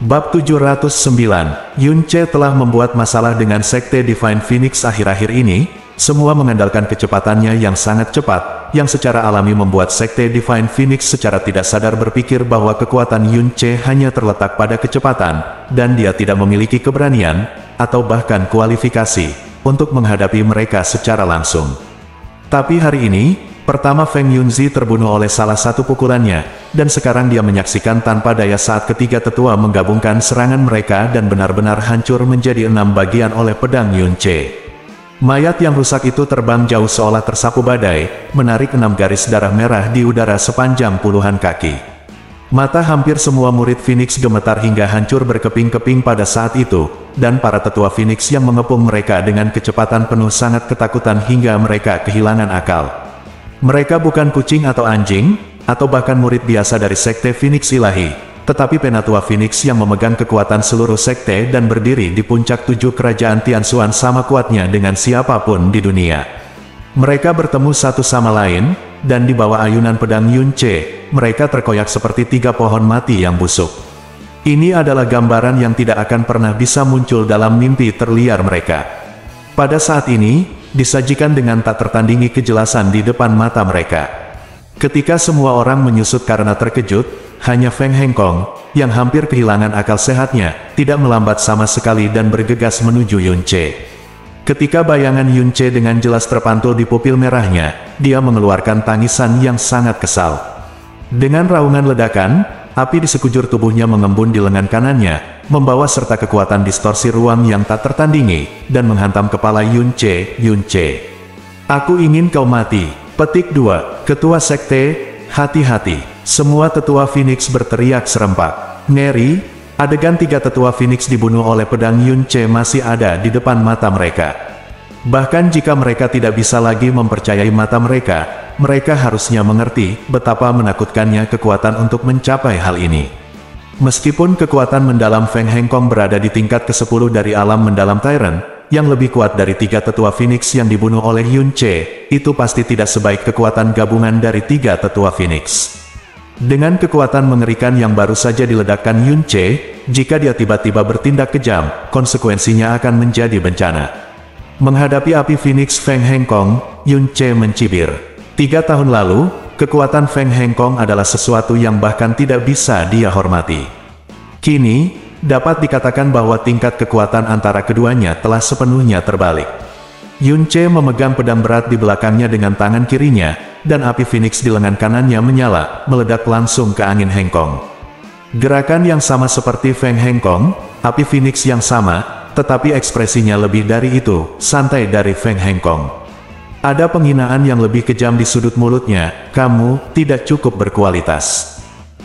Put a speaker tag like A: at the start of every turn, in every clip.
A: Bab 709, Yun Ce telah membuat masalah dengan Sekte Divine Phoenix akhir-akhir ini, semua mengandalkan kecepatannya yang sangat cepat, yang secara alami membuat Sekte Divine Phoenix secara tidak sadar berpikir bahwa kekuatan Yun Ce hanya terletak pada kecepatan, dan dia tidak memiliki keberanian, atau bahkan kualifikasi, untuk menghadapi mereka secara langsung. Tapi hari ini, pertama Feng Yunzi terbunuh oleh salah satu pukulannya, dan sekarang dia menyaksikan tanpa daya saat ketiga tetua menggabungkan serangan mereka dan benar-benar hancur menjadi 6 bagian oleh pedang Yun Ce. Mayat yang rusak itu terbang jauh seolah tersapu badai, menarik 6 garis darah merah di udara sepanjang puluhan kaki. Mata hampir semua murid Phoenix gemetar hingga hancur berkeping-keping pada saat itu, dan para tetua Phoenix yang mengepung mereka dengan kecepatan penuh sangat ketakutan hingga mereka kehilangan akal. Mereka bukan kucing atau anjing, atau bahkan murid biasa dari Sekte Phoenix Ilahi, tetapi penatua Phoenix yang memegang kekuatan seluruh sekte dan berdiri di puncak 7 kerajaan Tianxuan sama kuatnya dengan siapapun di dunia. Mereka bertemu satu sama lain, dan di bawah ayunan pedang Yun Ce, mereka terkoyak seperti 3 pohon mati yang busuk. Ini adalah gambaran yang tidak akan pernah bisa muncul dalam mimpi terliar mereka. Pada saat ini, disajikan dengan tak tertandingi kejelasan di depan mata mereka. Ketika semua orang menyusut karena terkejut, hanya Feng Hengkong, yang hampir kehilangan akal sehatnya, tidak melambat sama sekali dan bergegas menuju Yun Ce. Ketika bayangan Yun Ce dengan jelas terpantul di pupil merahnya, dia mengeluarkan tangisan yang sangat kesal. Dengan raungan ledakan, api di sekujur tubuhnya mengembun di lengan kanannya, membawa serta kekuatan distorsi ruang yang tak tertandingi, dan menghantam kepala Yun Ce. Yun Ce, aku ingin kau mati. Petik 2, Ketua Sekte, hati-hati. Semua tetua Phoenix berteriak serempak. Ngeri, adegan 3 tetua Phoenix dibunuh oleh pedang Yun Ce masih ada di depan mata mereka. Bahkan jika mereka tidak bisa lagi mempercayai mata mereka, mereka harusnya mengerti betapa menakutkannya kekuatan untuk mencapai hal ini. Meskipun kekuatan mendalam Feng Hengkong berada di tingkat ke-10 dari alam mendalam Tyrant, yang lebih kuat dari 3 tetua Phoenix yang dibunuh oleh Yun Ce, itu pasti tidak sebaik kekuatan gabungan dari 3 tetua Phoenix. Dengan kekuatan mengerikan yang baru saja diledakkan Yun Ce, jika dia tiba-tiba bertindak kejam, konsekuensinya akan menjadi bencana. Menghadapi api Phoenix Feng Hengkong, Yun Ce mencibir. 3 tahun lalu, kekuatan Feng Hengkong adalah sesuatu yang bahkan tidak bisa dia hormati. Kini, dapat dikatakan bahwa tingkat kekuatan antara keduanya telah sepenuhnya terbalik. Yun Ce memegang pedang berat di belakangnya dengan tangan kirinya, dan api Phoenix di lengan kanannya menyala, meledak langsung ke angin Hengkong. Gerakan yang sama seperti Feng Hengkong, api Phoenix yang sama, tetapi ekspresinya lebih dari itu, santai dari Feng Hengkong. Ada penghinaan yang lebih kejam di sudut mulutnya, kamu tidak cukup berkualitas.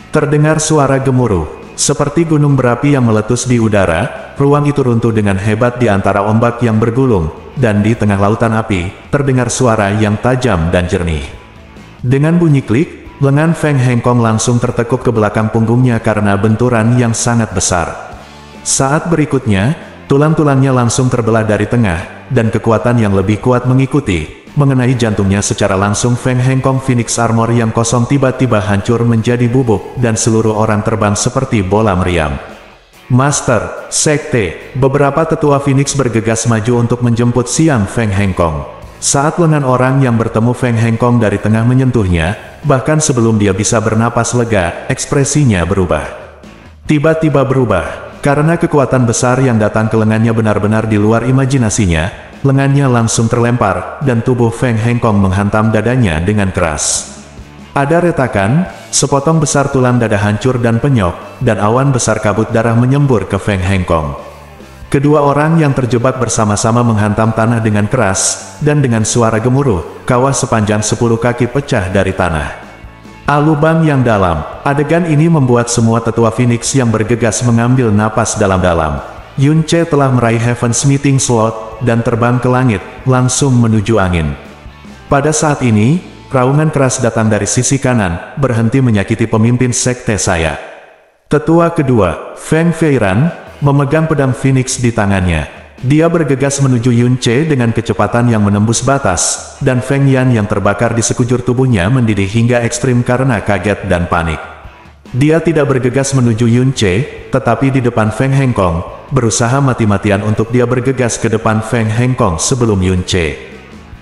A: Terdengar suara gemuruh. Seperti gunung berapi yang meletus di udara, ruang itu runtuh dengan hebat di antara ombak yang bergulung, dan di tengah lautan api, terdengar suara yang tajam dan jernih. Dengan bunyi klik, lengan Feng Hengkong langsung tertekuk ke belakang punggungnya karena benturan yang sangat besar. Saat berikutnya, tulang-tulangnya langsung terbelah dari tengah, dan kekuatan yang lebih kuat mengikuti. Mengenai jantungnya secara langsung Feng Hengkong Phoenix Armor yang kosong tiba-tiba hancur menjadi bubuk, dan seluruh orang terbang seperti bola meriam. Master, Sekte, beberapa tetua Phoenix bergegas maju untuk menjemput siang Feng Hengkong. Saat lengan orang yang bertemu Feng Hengkong dari tengah menyentuhnya, bahkan sebelum dia bisa bernapas lega, ekspresinya berubah. Tiba-tiba berubah, karena kekuatan besar yang datang ke lengannya benar-benar di luar imajinasinya. Lengannya langsung terlempar, dan tubuh Feng Hengkong menghantam dadanya dengan keras. Ada retakan, sepotong besar tulang dada hancur dan penyok, dan awan besar kabut darah menyembur ke Feng Hengkong. Kedua orang yang terjebak bersama-sama menghantam tanah dengan keras, dan dengan suara gemuruh, kawah sepanjang 10 kaki pecah dari tanah. Lubang yang dalam, adegan ini membuat semua tetua Phoenix yang bergegas mengambil napas dalam-dalam. Yun Ce telah meraih Heaven's Meeting Slot, dan terbang ke langit, langsung menuju angin. Pada saat ini, raungan keras datang dari sisi kanan, berhenti menyakiti pemimpin sekte saya. Tetua kedua, Feng Feiran, memegang pedang Phoenix di tangannya. Dia bergegas menuju Yun Ce dengan kecepatan yang menembus batas, dan Feng Yan yang terbakar di sekujur tubuhnya mendidih hingga ekstrim karena kaget dan panik. Dia tidak bergegas menuju Yun Che, tetapi di depan Feng Hengkong, berusaha mati-matian untuk dia bergegas ke depan Feng Hengkong sebelum Yun Che.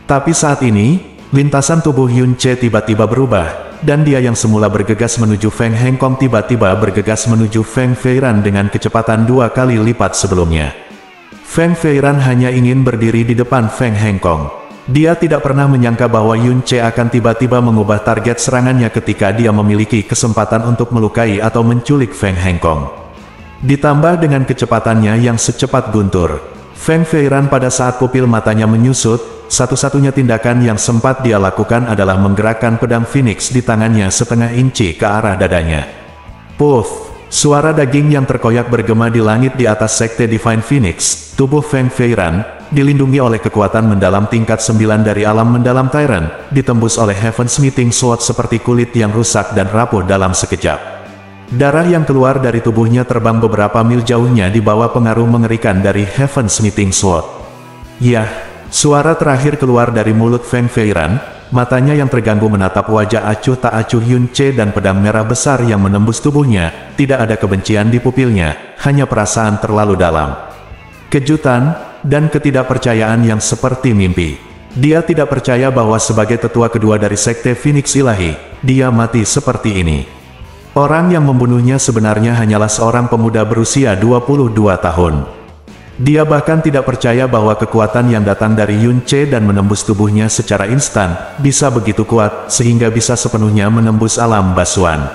A: Tapi saat ini, lintasan tubuh Yun Che tiba-tiba berubah, dan dia yang semula bergegas menuju Feng Hengkong tiba-tiba bergegas menuju Feng Feiran dengan kecepatan 2 kali lipat sebelumnya. Feng Feiran hanya ingin berdiri di depan Feng Hengkong. Dia tidak pernah menyangka bahwa Yun Che akan tiba-tiba mengubah target serangannya ketika dia memiliki kesempatan untuk melukai atau menculik Feng Hengkong. Ditambah dengan kecepatannya yang secepat guntur, Feng Feiran pada saat pupil matanya menyusut, satu-satunya tindakan yang sempat dia lakukan adalah menggerakkan pedang Phoenix di tangannya setengah inci ke arah dadanya. Puff! Suara daging yang terkoyak bergema di langit di atas sekte Divine Phoenix. Tubuh Feng Feiran, dilindungi oleh kekuatan mendalam tingkat 9 dari alam mendalam Tyrant, ditembus oleh Heaven's Meeting Sword seperti kulit yang rusak dan rapuh dalam sekejap. Darah yang keluar dari tubuhnya terbang beberapa mil jauhnya di bawah pengaruh mengerikan dari Heaven's Meeting Sword. Yah! Suara terakhir keluar dari mulut Feng Feiran, matanya yang terganggu menatap wajah acuh tak acuh Yun Che dan pedang merah besar yang menembus tubuhnya. Tidak ada kebencian di pupilnya, hanya perasaan terlalu dalam. Kejutan, dan ketidakpercayaan yang seperti mimpi. Dia tidak percaya bahwa sebagai tetua kedua dari Sekte Phoenix Ilahi, dia mati seperti ini. Orang yang membunuhnya sebenarnya hanyalah seorang pemuda berusia 22 tahun. Dia bahkan tidak percaya bahwa kekuatan yang datang dari Yun Che dan menembus tubuhnya secara instan, bisa begitu kuat, sehingga bisa sepenuhnya menembus alam basuhan.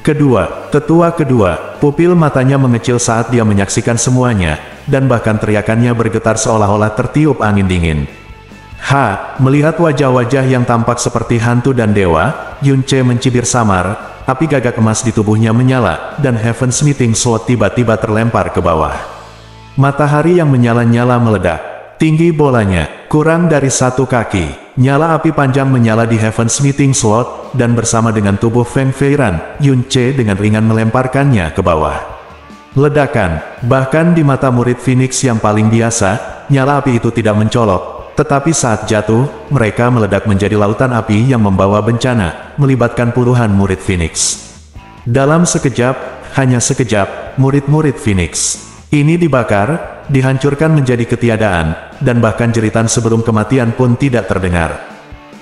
A: Tetua kedua, pupil matanya mengecil saat dia menyaksikan semuanya, dan bahkan teriakannya bergetar seolah-olah tertiup angin dingin. Melihat wajah-wajah yang tampak seperti hantu dan dewa, Yun Che mencibir samar, api gagak emas di tubuhnya menyala, dan Heaven's Meeting Sword tiba-tiba terlempar ke bawah. Matahari yang menyala-nyala meledak. Tinggi bolanya, kurang dari 1 kaki. Nyala api panjang menyala di Heaven's Meeting Sword, dan bersama dengan tubuh Feng Feiran, Yun Che dengan ringan melemparkannya ke bawah. Ledakan, bahkan di mata murid Phoenix yang paling biasa, nyala api itu tidak mencolok. Tetapi saat jatuh, mereka meledak menjadi lautan api yang membawa bencana, melibatkan puluhan murid Phoenix. Dalam sekejap, hanya sekejap, murid-murid Phoenix ini dibakar, dihancurkan menjadi ketiadaan, dan bahkan jeritan sebelum kematian pun tidak terdengar.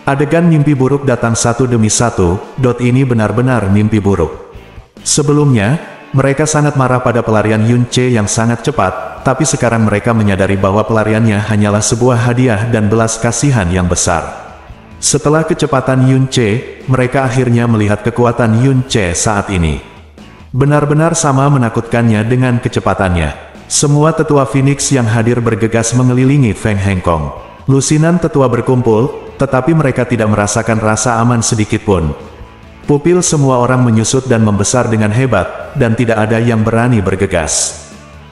A: Adegan mimpi buruk datang satu demi satu. Ini benar-benar mimpi buruk. Sebelumnya, mereka sangat marah pada pelarian Yun Che yang sangat cepat, tapi sekarang mereka menyadari bahwa pelariannya hanyalah sebuah hadiah dan belas kasihan yang besar. Setelah kecepatan Yun Che, mereka akhirnya melihat kekuatan Yun Che saat ini. Benar-benar sama menakutkannya dengan kecepatannya. Semua tetua Phoenix yang hadir bergegas mengelilingi Feng Hengkong. Lusinan tetua berkumpul, tetapi mereka tidak merasakan rasa aman sedikitpun. Pupil semua orang menyusut dan membesar dengan hebat, dan tidak ada yang berani bergegas.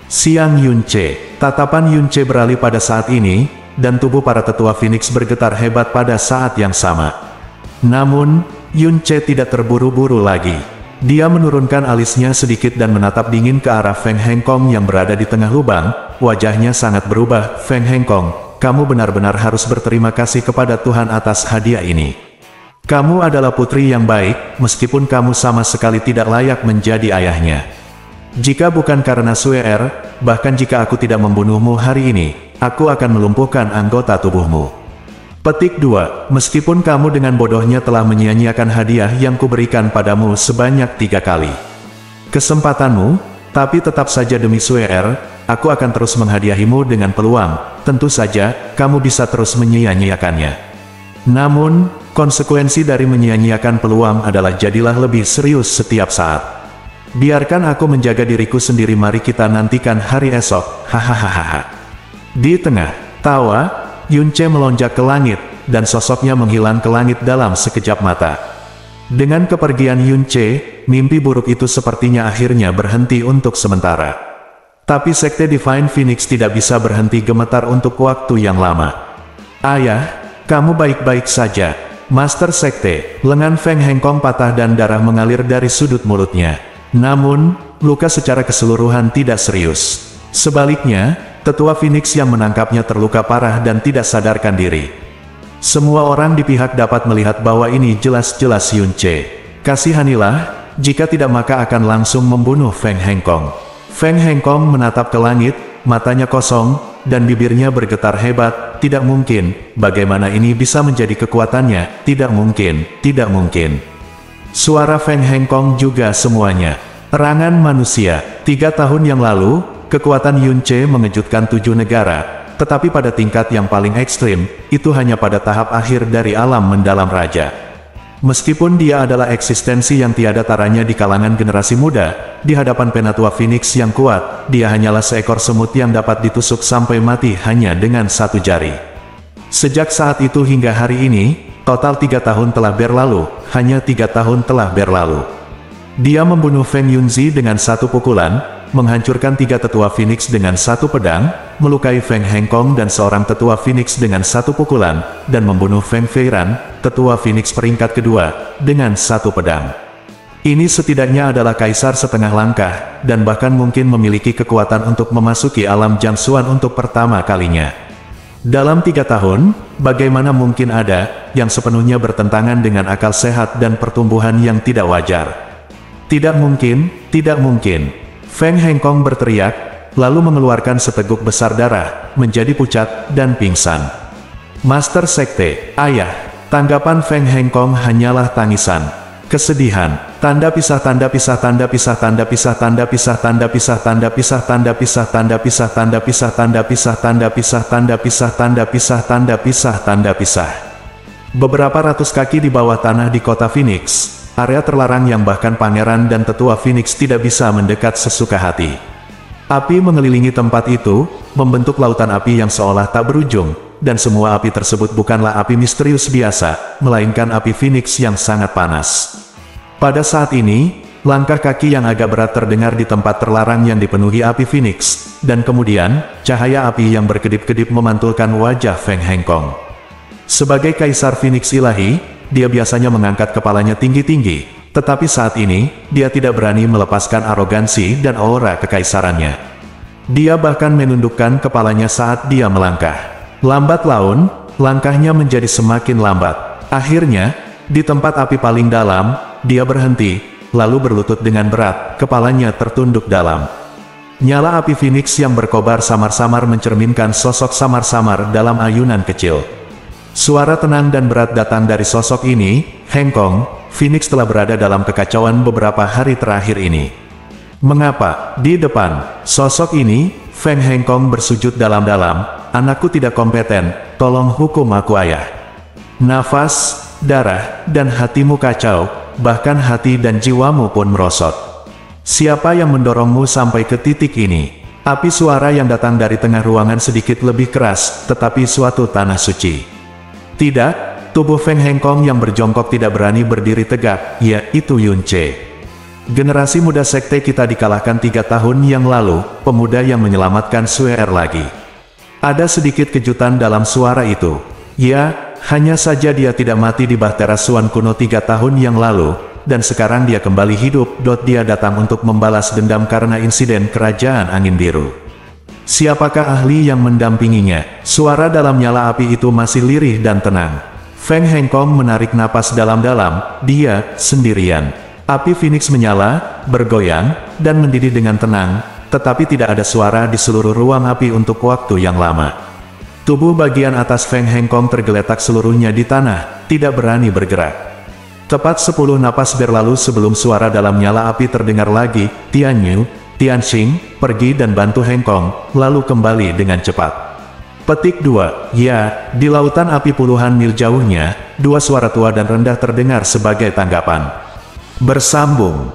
A: Siang Yun Che. Tatapan Yun Che beralih pada saat ini, dan tubuh para tetua Phoenix bergetar hebat pada saat yang sama. Namun, Yun Che tidak terburu-buru lagi. Dia menurunkan alisnya sedikit dan menatap dingin ke arah Feng Hengkong yang berada di tengah lubang. Wajahnya sangat berubah. Feng Hengkong, kamu benar-benar harus berterima kasih kepada Tuhan atas hadiah ini. Kamu adalah putri yang baik, meskipun kamu sama sekali tidak layak menjadi ayahnya. Jika bukan karena Suer, bahkan jika aku tidak membunuhmu hari ini, aku akan melumpuhkan anggota tubuhmu. Petik 2. Meskipun kamu dengan bodohnya telah menyia-nyiakan hadiah yang kuberikan padamu sebanyak 3 kali kesempatanmu, tapi tetap saja demi Suer, aku akan terus menghadiahimu dengan peluang. Tentu saja, kamu bisa terus menyia-nyiakannya. Namun, konsekuensi dari menyia-nyiakan peluang adalah jadilah lebih serius setiap saat. Biarkan aku menjaga diriku sendiri, mari kita nantikan hari esok. Hahaha. Di tengah tawa, Yun Che melonjak ke langit, dan sosoknya menghilang ke langit dalam sekejap mata. Dengan kepergian Yun Che, mimpi buruk itu sepertinya akhirnya berhenti untuk sementara. Tapi Sekte Divine Phoenix tidak bisa berhenti gemetar untuk waktu yang lama. Ayah, kamu baik-baik saja. Master Sekte, lengan Feng Hengkong patah dan darah mengalir dari sudut mulutnya. Namun, luka secara keseluruhan tidak serius. Sebaliknya, tetua Phoenix yang menangkapnya terluka parah dan tidak sadarkan diri. Semua orang di pihak dapat melihat bahwa ini jelas-jelas Yun Che. Kasihanilah, jika tidak maka akan langsung membunuh Feng Hengkong. Feng Hengkong menatap ke langit, matanya kosong, dan bibirnya bergetar hebat. Tidak mungkin, bagaimana ini bisa menjadi kekuatannya? Tidak mungkin, tidak mungkin. Suara Feng Hengkong juga semuanya. Erangan manusia. 3 tahun yang lalu, kekuatan Yunce mengejutkan 7 negara, tetapi pada tingkat yang paling ekstrim, itu hanya pada tahap akhir dari alam mendalam raja. Meskipun dia adalah eksistensi yang tiada taranya di kalangan generasi muda, di hadapan Penatua Phoenix yang kuat, dia hanyalah seekor semut yang dapat ditusuk sampai mati hanya dengan 1 jari. Sejak saat itu hingga hari ini, total 3 tahun telah berlalu, hanya 3 tahun telah berlalu. Dia membunuh Feng Yunzi dengan 1 pukulan, menghancurkan 3 tetua Phoenix dengan 1 pedang, melukai Feng Hengkong dan seorang tetua Phoenix dengan 1 pukulan, dan membunuh Feng Feiran, tetua Phoenix peringkat kedua, dengan 1 pedang. Ini setidaknya adalah kaisar setengah langkah, dan bahkan mungkin memiliki kekuatan untuk memasuki alam Jiangsuan untuk pertama kalinya. Dalam 3 tahun, bagaimana mungkin ada yang sepenuhnya bertentangan dengan akal sehat dan pertumbuhan yang tidak wajar? Tidak mungkin, tidak mungkin. Feng Hengkong berteriak, lalu mengeluarkan seteguk besar darah, menjadi pucat, dan pingsan. Master Sekte, ayah. Tanggapan Feng Hengkong hanyalah tangisan. Kesedihan, tanda pisah tanda pisah tanda pisah tanda pisah tanda pisah tanda pisah tanda pisah tanda pisah tanda pisah tanda pisah tanda pisah tanda pisah tanda pisah tanda pisah tanda pisah tanda pisah. Beberapa ratus kaki di bawah tanah di kota Phoenix, area terlarang yang bahkan pangeran dan tetua Phoenix tidak bisa mendekat sesuka hati. Api mengelilingi tempat itu, membentuk lautan api yang seolah tak berujung, dan semua api tersebut bukanlah api misterius biasa, melainkan api Phoenix yang sangat panas. Pada saat ini, langkah kaki yang agak berat terdengar di tempat terlarang yang dipenuhi api Phoenix, dan kemudian, cahaya api yang berkedip-kedip memantulkan wajah Feng Hengkong. Sebagai Kaisar Phoenix ilahi, dia biasanya mengangkat kepalanya tinggi-tinggi, tetapi saat ini, dia tidak berani melepaskan arogansi dan aura kekaisarannya. Dia bahkan menundukkan kepalanya saat dia melangkah. Lambat laun, langkahnya menjadi semakin lambat. Akhirnya, di tempat api paling dalam, dia berhenti, lalu berlutut dengan berat, kepalanya tertunduk dalam. Nyala api Phoenix yang berkobar samar-samar mencerminkan sosok samar-samar dalam ayunan kecil. Suara tenang dan berat datang dari sosok ini. Hengkong, Phoenix telah berada dalam kekacauan beberapa hari terakhir ini. Mengapa? Di depan sosok ini, Feng Hengkong bersujud dalam-dalam. Anakku tidak kompeten, tolong hukum aku ayah. Nafas, darah, dan hatimu kacau, bahkan hati dan jiwamu pun merosot. Siapa yang mendorongmu sampai ke titik ini? Api suara yang datang dari tengah ruangan sedikit lebih keras, tetapi suatu tanah suci. Tidak, tubuh Feng Hengkong yang berjongkok tidak berani berdiri tegak, yaitu Yunce. Generasi muda sekte kita dikalahkan 3 tahun yang lalu, pemuda yang menyelamatkan Suer lagi. Ada sedikit kejutan dalam suara itu. Ya, hanya saja dia tidak mati di Bahtera Suan kuno 3 tahun yang lalu, dan sekarang dia kembali hidup. Dia datang untuk membalas dendam karena insiden Kerajaan Angin Biru. Siapakah ahli yang mendampinginya? Suara dalam nyala api itu masih lirih dan tenang. Feng Hengkong menarik napas dalam-dalam, dia sendirian. Api Phoenix menyala, bergoyang, dan mendidih dengan tenang, tetapi tidak ada suara di seluruh ruang api untuk waktu yang lama. Tubuh bagian atas Feng Hengkong tergeletak seluruhnya di tanah, tidak berani bergerak. Tepat 10 napas berlalu sebelum suara dalam nyala api terdengar lagi. Tianxing, pergi dan bantu Hengkong, lalu kembali dengan cepat. Petik 2. Ya, di lautan api puluhan mil jauhnya, 2 suara tua dan rendah terdengar sebagai tanggapan. Bersambung.